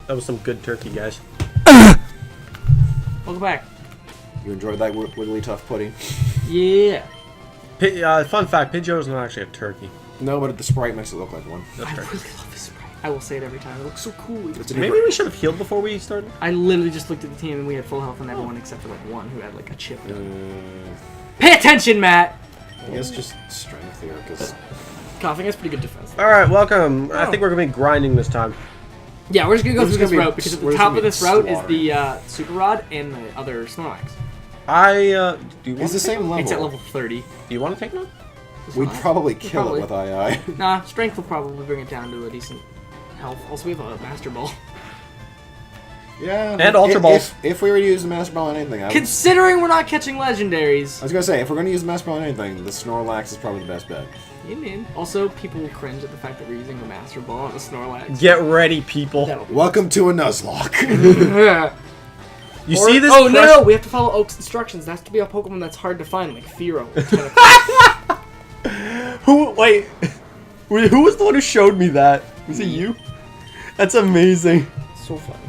That was some good turkey, guys. Welcome back. You enjoyed that wiggly tough pudding? Yeah. Fun fact, Pidgeot is not actually a turkey. No, but the sprite makes it look like one. That's I right. really love this sprite. I will say it every time. It looks so cool. Maybe we should have healed before we started? I literally just looked at the team and we had full health on everyone except for like one who had like a chip. Pay attention, Matt! I guess just strength here, because... Coughing has pretty good defense. Alright, welcome. I Oh. think we're going to be grinding this time. Yeah, we're just gonna go through this gonna be- route because at we're the just top gonna of be this route is slaughtering. the Super Rod and the other Snorlax. Do you want It's the same level. It's at level 30. Do you want to take one? We'd probably We'd kill probably. it with II. Nah, strength will probably bring it down to a decent health. Also, we have a Master Ball. Yeah. And Ultra Balls. If we were to use the Master Ball on anything, I Considering we're not catching legendaries. was gonna say, if we're gonna use the Master Ball on anything, the Snorlax is probably the best bet. Yeah, man. Also, people will cringe at the fact that we're using a Master Ball on a Snorlax. Get ready, people. That'll be Welcome to a Nuzlocke. You see this? Oh, no, we have to follow Oak's instructions. That has to be a Pokemon that's hard to find, like Fearow. Wait. Who was the one who showed me that? Was it you? That's amazing. So funny.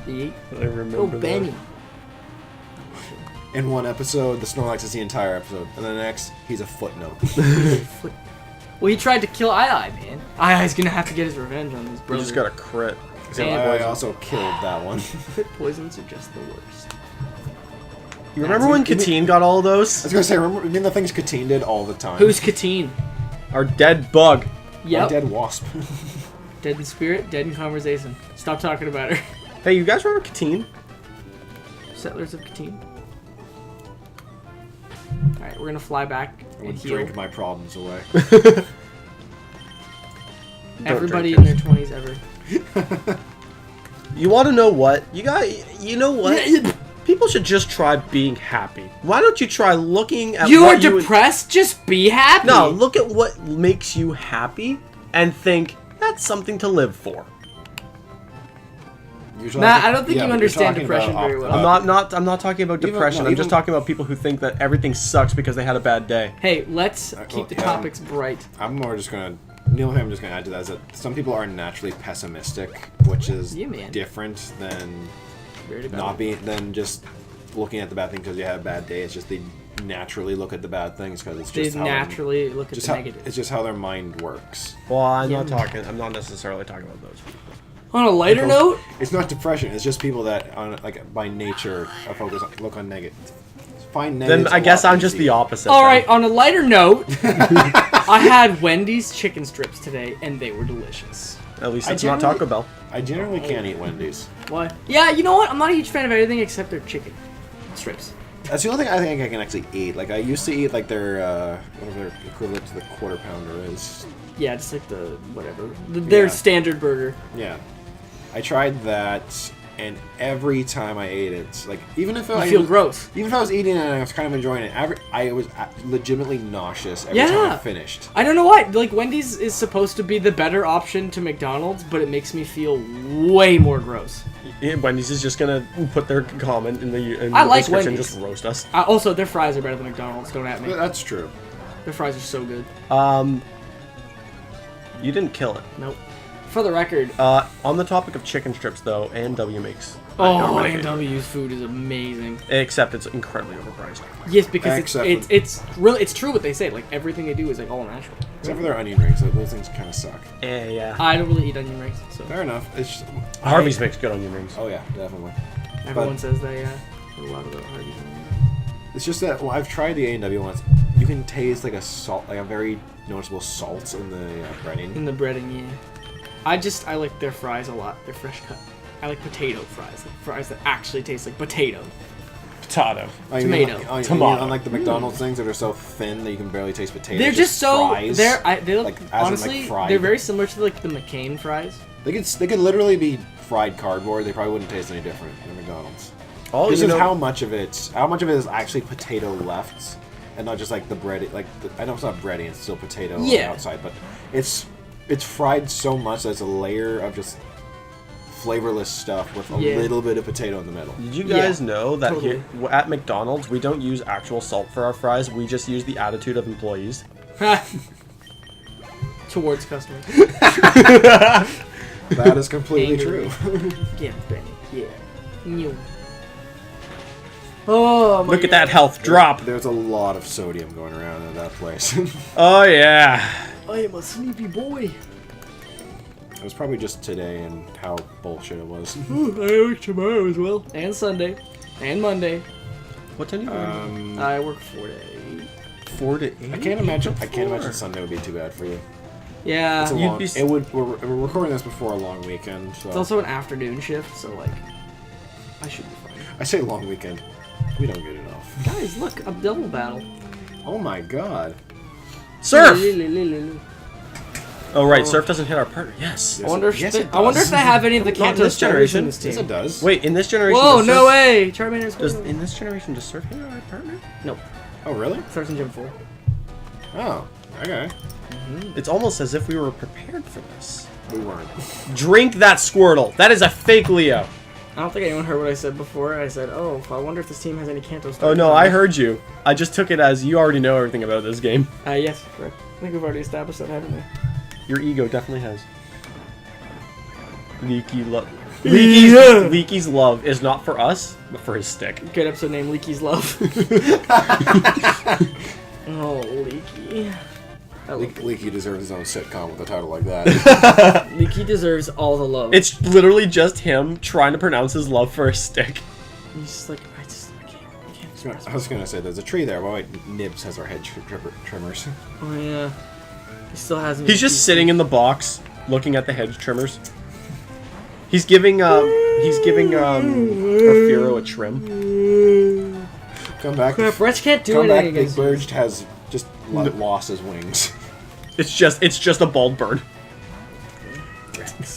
Yeet. I remember Oh, that. Benny. In one episode, the Snorlax is the entire episode, and the next, he's a footnote. Well, he tried to kill Ii, man. Ii's gonna have to get his revenge on his You brother. just got a crit. So And I also killed that one. Crit poisons are just the worst. You remember when Katine got all of I those? was gonna say, remember the things Katine did all the time? Who's Katine? Our dead bug. A Yep. dead wasp. Dead in spirit, dead in conversation. Stop talking about her. Hey, you guys remember Katine? Settlers of Katine. Alright, we're gonna fly back I and would heal. drink my problems away. Everybody drink in their 20s ever. You want to know what? You know what? People should just try being happy. Why don't you try looking at You are what you... depressed? Just be happy! No, look at what makes you happy and think that's something to live for. Matt, I don't think you but you're understand talking depression about very well. I'm not talking about depression. I'm just talking about people who think that everything sucks because they had a bad day. Hey, let's keep the topics bright. I'm more just gonna... The only thing I'm just gonna add to that is that some people are naturally pessimistic, which is Yeah, man. different than Very bad. not being than just looking at the bad thing because you had a bad day. It's just they naturally look at the bad things because it's They just how naturally look at just the how, negative. it's just how their mind works. Well, I'm Yeah. not necessarily talking about those people. On a lighter note, It's not depression. It's just people that, like by nature, are focused on, look on negative. Find negative. Then I guess I'm just the opposite. alright, on a lighter note, I had Wendy's chicken strips today, and they were delicious. At least I it's not generally- Taco Bell. I generally can't eat Wendy's. What? Yeah, you know what? I'm not a huge fan of anything except their chicken strips. That's the only thing I think I can actually eat. Like I used to eat like their whatever their equivalent to the quarter pounder is. Yeah, just like the whatever. Their Yeah. standard burger. Yeah, I tried that, and every time I ate it, like even if You I feel gross. even if I was eating it and I was kind of enjoying it, I was legitimately nauseous every time Yeah. I finished. I don't know why. Like, Wendy's is supposed to be the better option to McDonald's, but it makes me feel way more gross. Yeah, Wendy's is just gonna put their comment in the I like description and Wendy's. just roast us. Also, their fries are better than McDonald's. Don't at me. That's true. Their fries are so good. You didn't kill it. Nope. For the record, On the topic of chicken strips, though, A&W makes. oh, A&W's food is amazing. Except it's incredibly overpriced. Yes, because Except it's really it's true what they say. Like everything they do is like all natural. Except for their onion rings, those things kind of suck. Yeah. I don't really eat onion rings, so Fair enough. It's just, Harvey's makes good onion rings. Oh yeah, definitely. everyone says they a lot of the Hardee's. It's just that I've tried the A&W once. You can taste like a salt, like a very noticeable salt in the breading. In the breading, yeah. I like their fries a lot. They're fresh cut. I like potato fries, like fries that actually taste like potato. Potato. Tomato. Tomato. Unlike the McDonald's things that are so thin that you can barely taste potatoes. They're just so fries. they look like, as in, like, honestly fried. they're very similar to like the McCain fries. They could literally be fried cardboard. They probably wouldn't taste any different than McDonald's. Oh, This you is know, how much of it is actually potato left, and not just like the bread. Like I know it's not breading; it's still potato on the Yeah. outside, but it's fried so much that it's a layer of just flavorless stuff with a Yeah. little bit of potato in the middle. Did you guys Yeah, know that totally. here at McDonald's we don't use actual salt for our fries? We just use the attitude of employees. Towards customers. That is completely true. Yeah, Benny. Yeah. New. Oh, my Look at that health drop. There's a lot of sodium going around in that place. Oh, yeah. I am a sleepy boy. It was probably just today and how bullshit it was. I work tomorrow as well. And Sunday. And Monday. What time do you work? I work 4 to 8. 4 to 8? I can't imagine Sunday would be too bad for you. Yeah. It's a You'd long, be... it would. We're recording this before a long weekend. So. It's also an afternoon shift, so like, I should be fine. I say long weekend. We don't get enough. Guys, look, a double battle. Oh my god. Surf! I Oh, right. Surf doesn't hit our partner. Yes. wonder if Yes, they, it I wonder if does. they have any of the Not in Kanto this generation. in this team. Yes, it does. Wait, in this generation... Whoa, does no Surf- way! Charmander's Does, in this generation, does Surf hit our partner? Nope. Oh really? Starts in Gym 4. Oh, okay. It's almost as if we were prepared for this. We weren't. Drink that Squirtle. That is a fake Leo. I don't think anyone heard what I said before. I said, oh, I wonder if this team has any Kanto Oh, starters. no, I heard you. I just took it as you already know everything about this game. Yes, correct. I think we've already established that, haven't we? Your ego definitely has. Leaky's love is not for us, but for his stick. Good episode name, Leaky's Love. Oh, Leaky. Leaky deserves his own sitcom with a title like that. Leaky deserves all the love. It's literally just him trying to pronounce his love for his stick. He's just like, I can't express I was gonna say there's a tree there. Well, wait, Nibs has our head trimmers. Oh, yeah. He still hasn't. He's just sitting in the box, looking at the hedge trimmers. He's giving Rafiro a trim. Come back. Crap, Wretch can't do Come back. anything Big against Bird has just lost his wings. It's just a bald bird.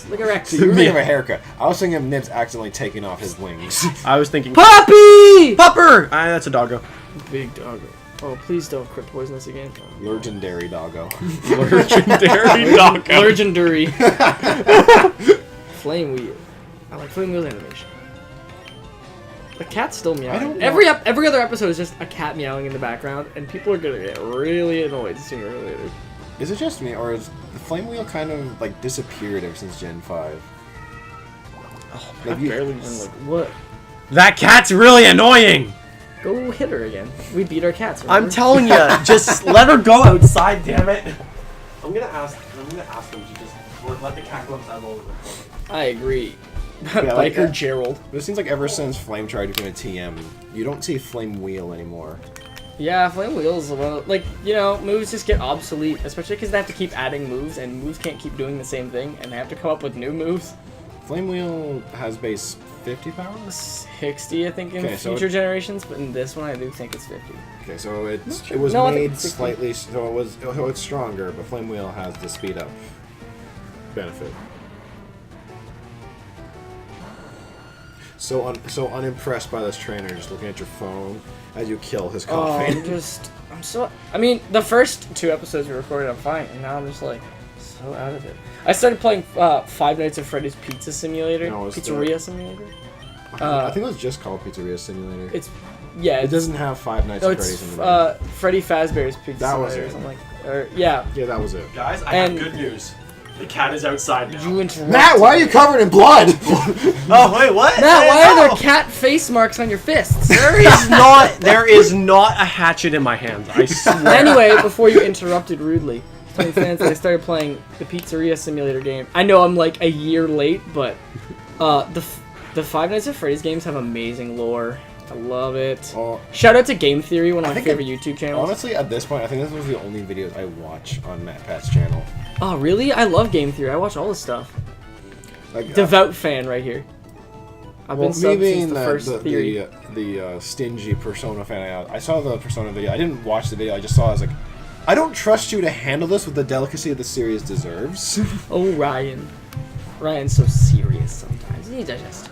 Look at Rex. So you were thinking of a haircut. I was thinking of Nibs accidentally taking off his wings. I was thinking Puppy! Pupper. That's a doggo. Big doggo. Oh, please don't crit poison us again. Legendary doggo. Legendary doggo. Legendary. Flame Wheel. I like Flame Wheel's animation. The cat's still meowing. Every other episode is just a cat meowing in the background, and people are gonna get really annoyed sooner or later. Is it just me, or is the Flame Wheel kind of like disappeared ever since Gen 5? Oh, I've barely been like, what? that cat's really annoying. Go hit her again. We beat our cats. I'm remember? telling you, just let her go outside, damn it. I'm gonna ask him to just let the cat go outside while we're recording. I agree. Yeah, like Biker that. Gerald. But it seems like ever since Flame tried to become a TM, you don't see Flame Wheel anymore. Yeah, Flame Wheels, well, like, you know, moves just get obsolete, especially because they have to keep adding moves, and moves can't keep doing the same thing, and they have to come up with new moves. Flame Wheel has base 50 power? 60, I think, in Okay, so future generations, but in this one, I do think it's 50. Okay, so it was No, I think made it's 60. slightly, so it's stronger, but Flame Wheel has the speed up benefit. So unimpressed by this trainer, just looking at your phone as you kill his coffin. I mean, the first 2 episodes we recorded, I'm fine, and now I'm just like, so out of it. I started playing Five Nights at Freddy's Pizza Simulator. No, it's Pizzeria Simulator. I think it was just called Pizzeria Simulator. It It doesn't have Five Nights No, at Freddy's it's in the name. Freddy Fazbear's Pizza That was Simulator or it. something like yeah. Yeah, that was it. Guys, I And- have good news. The cat is outside now. You interrupted. Matt, why are you covered in blood? Oh wait, what? Matt, why No. are there cat face marks on your fists? There is not a hatchet in my hands. I swear. Anyway, before you interrupted rudely, telling fans that I started playing the Pizzeria Simulator game. I know I'm like a year late, but the Five Nights at Freddy's games have amazing lore. I love it. Oh, Shout out to Game Theory, one of my think favorite YouTube channels. honestly, at this point, I think this was the only videos I watch on Matt Pat's channel. Oh, really? I love Game Theory. I watch all this stuff. Like, Devout fan right here. I've been me subbed since being the first Theory. the stingy Persona fan, I saw the Persona video. I didn't watch the video. I just saw. I was like, I don't trust you to handle this with the delicacy the series deserves. Oh, Ryan. Ryan's so serious sometimes. He does just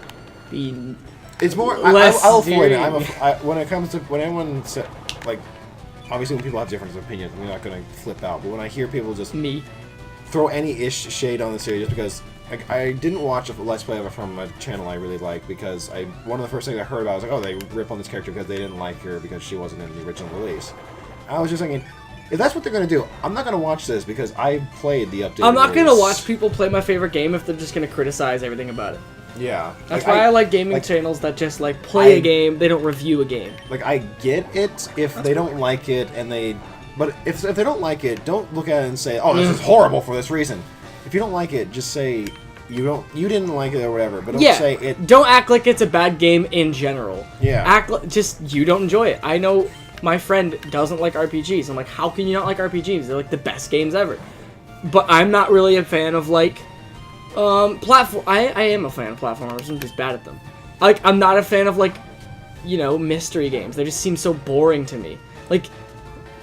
be... It's more. Less I'll avoid it. serious. When it comes to when anyone like, obviously when people have different opinions, I'm not gonna flip out. But when I hear people just Me. throw any shade on the series, just because I didn't watch a Let's Play of it from a channel I really like, because one of the first things I heard about was like, oh, they rip on this character because they didn't like her because she wasn't in the original release. I was just thinking, if that's what they're gonna do, I'm not gonna watch this because I played the update. I'm not gonna watch people play my favorite game if they're just gonna criticize everything about it. Yeah. That's why I like gaming channels that just like play a game, they don't review a game. Like I get it if they don't like it and but if they don't like it, don't look at it and say, "Oh, this is horrible for this reason." If you don't like it, just say you didn't like it or whatever. But don't say it. Don't act like it's a bad game in general. Yeah. Act like just you don't enjoy it. I know my friend doesn't like RPGs. I'm like, how can you not like RPGs? They're like the best games ever. But I'm not really a fan of like platform. I am a fan of platformers. I'm just bad at them. Like I'm not a fan of like, you know, mystery games. They just seem so boring to me. Like.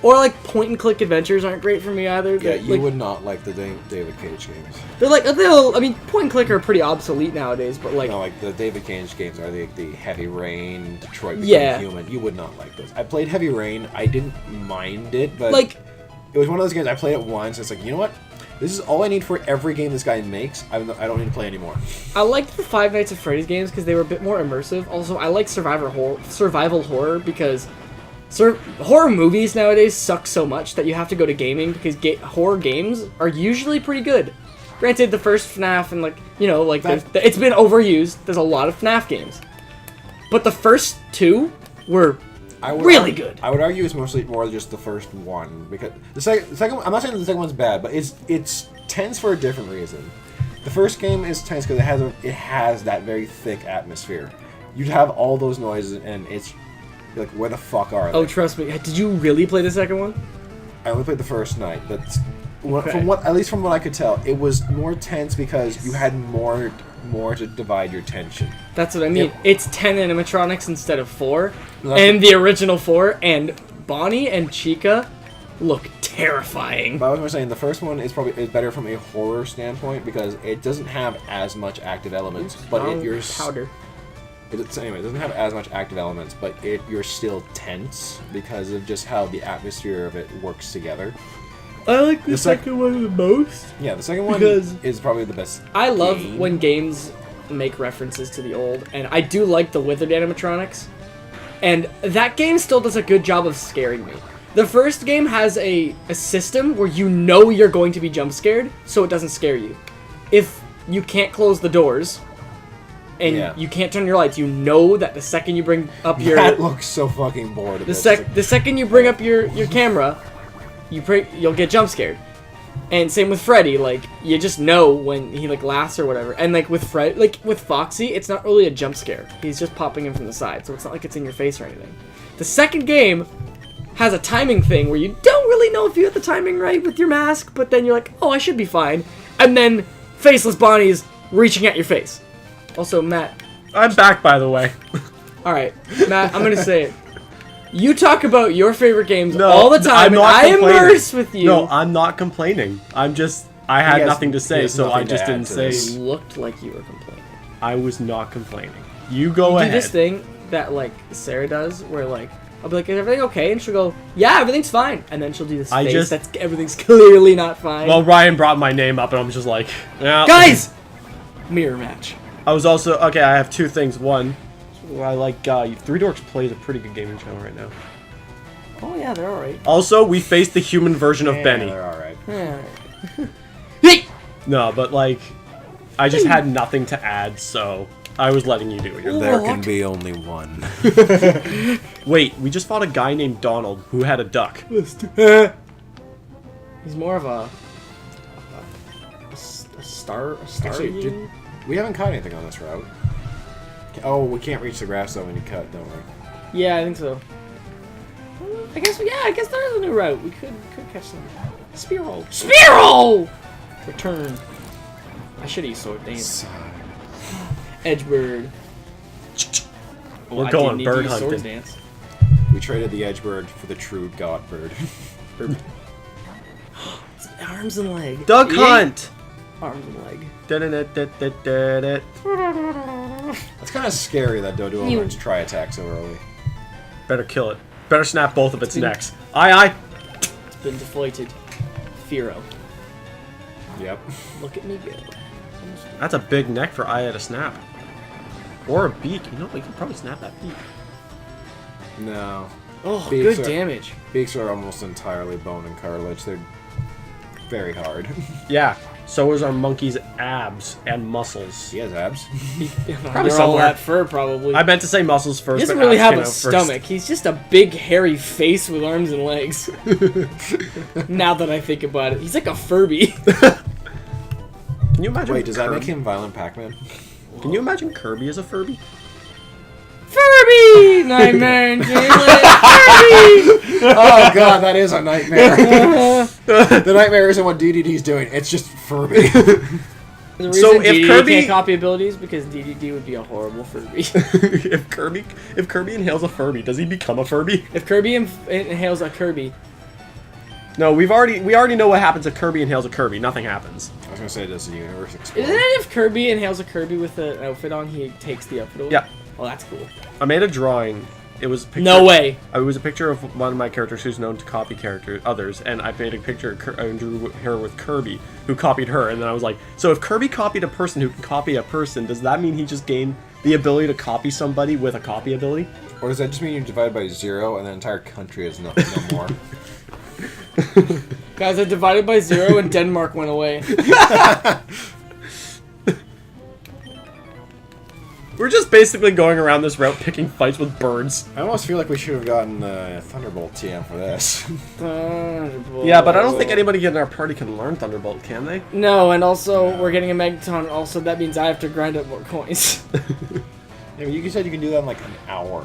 Or, like, point-and-click adventures aren't great for me, either. Yeah, you would not like the David Cage games. They're, like, I mean, point-and-click are pretty obsolete nowadays, but, like... No, like, the David Cage games are the Heavy Rain, Detroit Become Human. You would not like those. I played Heavy Rain. I didn't mind it, but... Like... It was one of those games, I played it once, it's like, you know what? This is all I need for every game this guy makes. I don't need to play anymore. I liked the Five Nights at Freddy's games because they were a bit more immersive. Also, I like survival horror because... horror movies nowadays suck so much that you have to go to gaming because horror games are usually pretty good. Granted, the first FNAF and like, you know, like it's been overused. There's a lot of FNAF games. But the first two were really good. I would argue it's mostly more just the first one because the second I'm not saying the second one's bad, but it's tense for a different reason. The first game is tense because it has that very thick atmosphere. You'd have all those noises and it's like, where the fuck are they? Oh, trust me. Did you really play the second one? I only played the first night. That's at least from what I could tell, it was more tense because you had more to divide your attention. That's what I mean. It's 10 animatronics instead of 4, and the original 4, and Bonnie and Chica look terrifying. But I was saying the first one is better from a horror standpoint because it doesn't have as much active elements, but powder. Anyway, it doesn't have as much active elements, but you're still tense because of just how the atmosphere of it works together. I like the second one the most. Yeah, the second one is probably the best. I love when games make references to the old, and I do like the withered animatronics. And that game still does a good job of scaring me. The first game has a system where you know you're going to be jump scared, so it doesn't scare you. If you can't close the doors... And you can't turn your lights. You know that the second you bring up your... That looks so fucking bored. The second you bring up your camera, you'll get jump scared. And same with Freddy. Like, you just know when he, like, laughs or whatever. And, like, with Foxy, it's not really a jump scare. He's just popping in from the side. So it's not like it's in your face or anything. The second game has a timing thing where you don't really know if you have the timing right with your mask. But then you're like, oh, I should be fine. And then Faceless Bonnie's reaching at your face. Also, Matt. I'm back, by the way. Alright, Matt, I'm gonna say it. You talk about your favorite games all the time, and I immerse with you. No, I'm not complaining. I had nothing to say, so I just didn't say. You looked like you were complaining. I was not complaining. You go ahead. Do this thing that, like, Sarah does, where, like, I'll be like, is everything okay? And she'll go, yeah, everything's fine. And then she'll do this face that's everything's clearly not fine. Well, Ryan brought my name up, and I'm just like, yeah. Guys! Mirror match. I was also... Okay, I have two things. One, I like... Three Dorks plays a pretty good gaming channel right now. Oh, yeah, they're alright. Also, we faced the human version of Benny. They're alright. Hey! No, but, like... I just had nothing to add, so... I was letting you do it. There can be only one. Wait, we just fought a guy named Donald who had a duck. He's more of a star. Actually, we haven't caught anything on this route. Oh, we can't reach the grass though when you cut, don't we? Yeah, I think so. I guess there is a new route. We could catch some. Spearow! Return. I should use sword dance. Edgebird. We're going bird hunting. Dance. We traded the Edgebird for the true god bird. Arms and leg. Duck hunt! Arms and leg. That's kind of scary that Dodo learns tri-attack so early. Better kill it. Better snap both of its necks. Aye. It's been deflated. Firo. Yep. Look at me go. That's a big neck for Aya to snap. Or a beak. You know, we can probably snap that beak. No. Oh, Beaks good are- damage. Beaks are almost entirely bone and cartilage. They're very hard. Yeah. So is our monkey's abs and muscles. He has abs. They're all somewhere. that fur, probably. I meant to say muscles first. He doesn't but really abs have came a out first. stomach. He's just a big, hairy face with arms and legs. Now that I think about it, he's like a Furby. Can you imagine? Wait, does that Kirby? make him Violent Pac-Man? Can you imagine Kirby as a Furby? Furby! Nightmare in Dreamland. Furby! Oh god, that is a nightmare. The nightmare isn't what DDD's doing, it's just Furby. The So reason if DDD Kirby- can't copy abilities because DDD would be a horrible Furby. if Kirby inhales a Furby, does he become a Furby? If Kirby inhales a Kirby, No, we already know what happens if Kirby inhales a Kirby. Nothing happens. I was gonna say, does the universe explode? isn't it if Kirby inhales a Kirby with an outfit on, he takes the outfit away? Yeah. Oh, that's cool. I made a drawing. It was a picture, No way. It was a picture of one of my characters who's known to copy others, and I made a picture. I drew her with Kirby, who copied her, and then I was like, so if Kirby copied a person who can copy a person, does that mean he just gained the ability to copy somebody with a copy ability? Or does that just mean you divide by 0 and the entire country is no more? Guys, I divided by 0 and Denmark went away. We're just basically going around this route picking fights with birds. I almost feel like we should have gotten Thunderbolt TM for this. Yeah, but I don't think anybody in our party can learn Thunderbolt, can they? No, and also, we're getting a Megaton, also that means I have to grind up more coins. Yeah, you said you can do that in like an hour.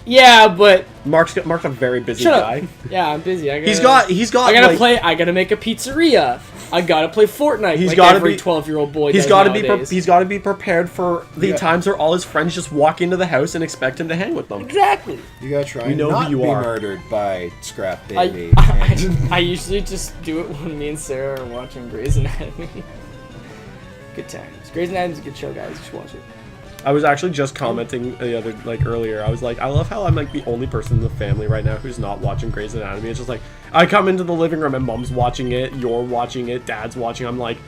Yeah, but... Mark's a very busy Shut guy. up. Yeah, I'm busy. He's got. I gotta like, play. I gotta make a pizzeria. I gotta play Fortnite. He's like gotta every be- 12-year-old boy. He's does got to be. nowadays. He's got to be prepared for the Yeah. times where all his friends just walk into the house and expect him to hang with them. Exactly. You gotta try We know and who not you be are. murdered by Scrap I, Baby. I usually just do it when me and Sarah are watching Grey's Anatomy. Good times. Grey's Anatomy's a good show, guys. You should watch it. I was actually just commenting earlier. I was like, I love how I'm like the only person in the family right now who's not watching Grey's Anatomy. It's just like I come into the living room and mom's watching it, you're watching it, dad's watching. I'm like,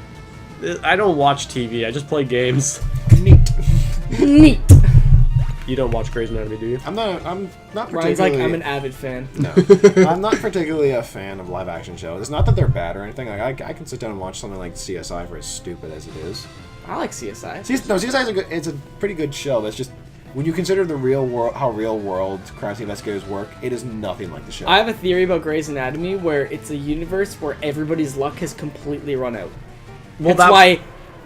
I don't watch TV. I just play games. Neat. Neat. You don't watch Grey's Anatomy, do you? I'm not Ryan's particularly... like, I'm an avid fan. No. I'm not particularly a fan of live action shows. It's not that they're bad or anything. Like I can sit down and watch something like CSI for as stupid as it is. I like CSI. CSI is a pretty good show. But it's just when you consider the real world, how real world crime scene investigators work, it is nothing like the show. I have a theory about Grey's Anatomy where it's a universe where everybody's luck has completely run out. Well, That's why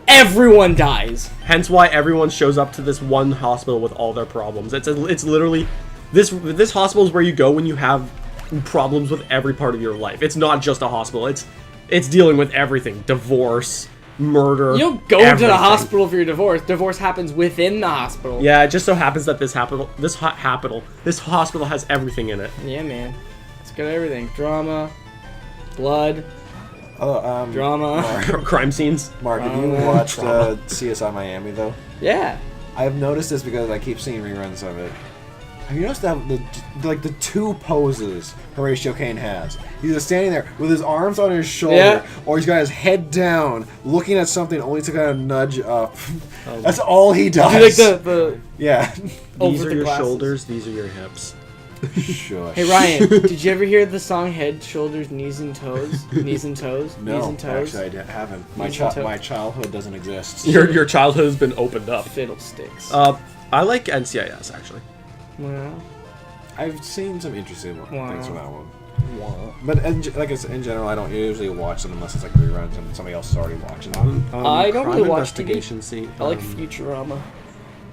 everyone dies. Hence why everyone shows up to this one hospital with all their problems. It's literally this hospital is where you go when you have problems with every part of your life. It's not just a hospital. It's dealing with everything. Divorce, murder. You don't go to everything. the hospital for your divorce. Divorce happens within the hospital. Yeah, it just so happens that this hospital has everything in it. Yeah, man. It's got everything. Drama, blood, Oh, drama. Crime scenes. Mark, have you watched CSI Miami though? Yeah. I've noticed this because I keep seeing reruns of it. Have you noticed that the two poses Horatio Caine has? He's either standing there with his arms on his shoulder, Yeah. or he's got his head down, looking at something only to kind of nudge up. That's all he does. Do you like the yeah. These over are the your glasses? shoulders. These are your hips. Shush. Hey Ryan, did you ever hear the song Head, Shoulders, Knees and Toes? Knees and Toes? No, Knees and Toes? actually, I haven't. My Knees and toes. my childhood doesn't exist. Your childhood has been opened up. Fiddlesticks. I like NCIS actually. Well, I've seen some interesting Wow. things from that one. But like I said, in general, I don't usually watch them unless it's like reruns and somebody else is already watching them. I don't crime really watch TV. investigation scene. I like Futurama.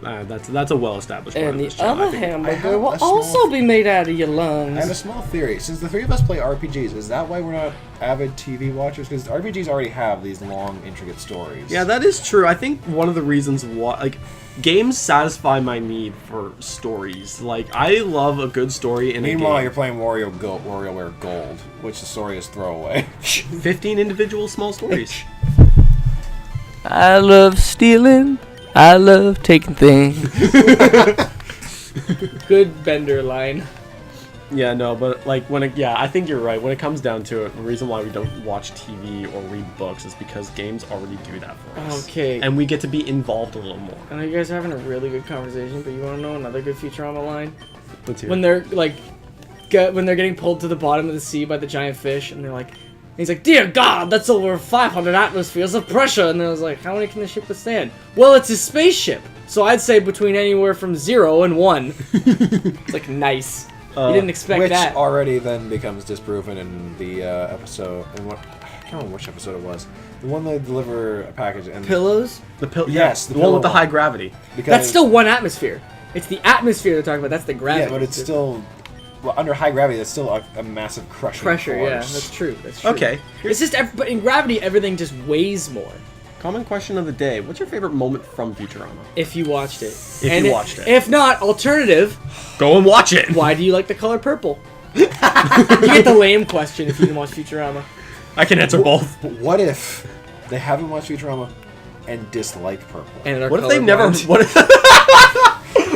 That's a well-established part And of the this channel, I other think. I hamburger have will a small- also be made out of your lungs. I have a small theory. Since the three of us play RPGs, is that why we're not avid TV watchers? Because RPGs already have these long, intricate stories. Yeah, that is true. I think one of the reasons why, like, games satisfy my need for stories. Like, I love a good story in Meanwhile, a you're game. playing WarioWare Gold, which the story is throwaway. 15 individual small stories. I love stealing. I love taking things. Good Bender line. Yeah, no, but like I think you're right. When it comes down to it, the reason why we don't watch TV or read books is because games already do that for us. Okay. And we get to be involved a little more. I know you guys are having a really good conversation, but you want to know another good Futurama line? Let's hear When it. they're like, when they're getting pulled to the bottom of the sea by the giant fish, and they're like, he's like, "Dear God, that's over 500 atmospheres of pressure." And I was like, "How many can the ship withstand?" Well, it's a spaceship, so I'd say between anywhere from 0 and 1. It's like, nice. You didn't expect that. Which already then becomes disproven in the episode. In what I can't remember which episode it was. The one they deliver a package and Pillows? Yes, the one with the high gravity. Because, That's still 1 atmosphere. It's the atmosphere they're talking about. That's the gravity. Yeah, but it's still under high gravity. That's still a massive crushing pressure. force. Yeah, that's true. That's true. Okay. It's just, but in gravity, everything just weighs more. Common question of the day. What's your favorite moment from Futurama? If you watched it. If you watched it. If not, alternative. Go and watch it. Why do you like the color purple? You get the lame question if you can watch Futurama. I can answer both. But what if they haven't watched Futurama and dislike purple? And What if they never? colorblind. What if,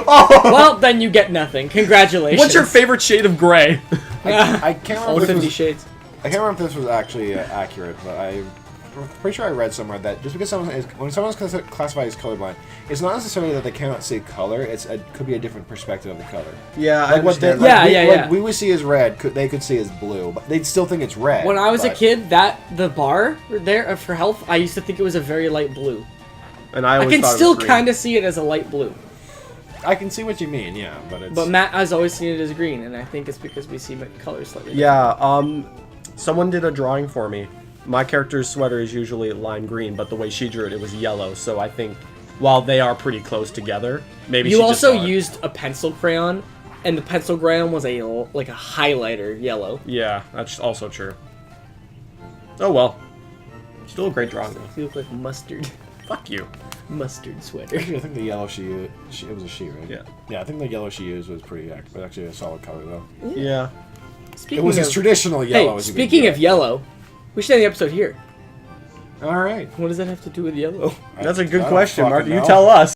Well, then you get nothing. Congratulations. what's your favorite shade of gray? I can't All remember. If 50 this was, shades. I can't remember if this was actually accurate, but I'm pretty sure I read somewhere that just because when someone's classified as colorblind, it's not necessarily that they cannot see color. It could be a different perspective of the color. Yeah, I Like what they, understand. like we would see as red, they could see as blue, but they'd still think it's red. When I was a but- kid, the bar there for health, I used to think it was a very light blue. And I I always can thought it was still green. kind of see it as a light blue. I can see what you mean, yeah, but it's. But Matt has always seen it as green, and I think it's because we see colors slightly different. Yeah, someone did a drawing for me. My character's sweater is usually lime green, but the way she drew it, it was yellow. So I think while they are pretty close together, maybe You she just also thought- used a pencil crayon, and the pencil crayon was like a highlighter yellow. Yeah, that's also true. Oh well. Still a great drawing though. You look like mustard. Fuck you. Mustard sweater. Actually, I think the yellow she used, it was a she, right? Yeah. Yeah, I think the yellow she used was pretty actually a solid color though. Yeah. Speaking It was of, as traditional yellow hey, as you could speaking get. of yellow, we should end the episode here. All right. What does that have to do with yellow? That's a I good don't question, Mark. fucking You know. tell us.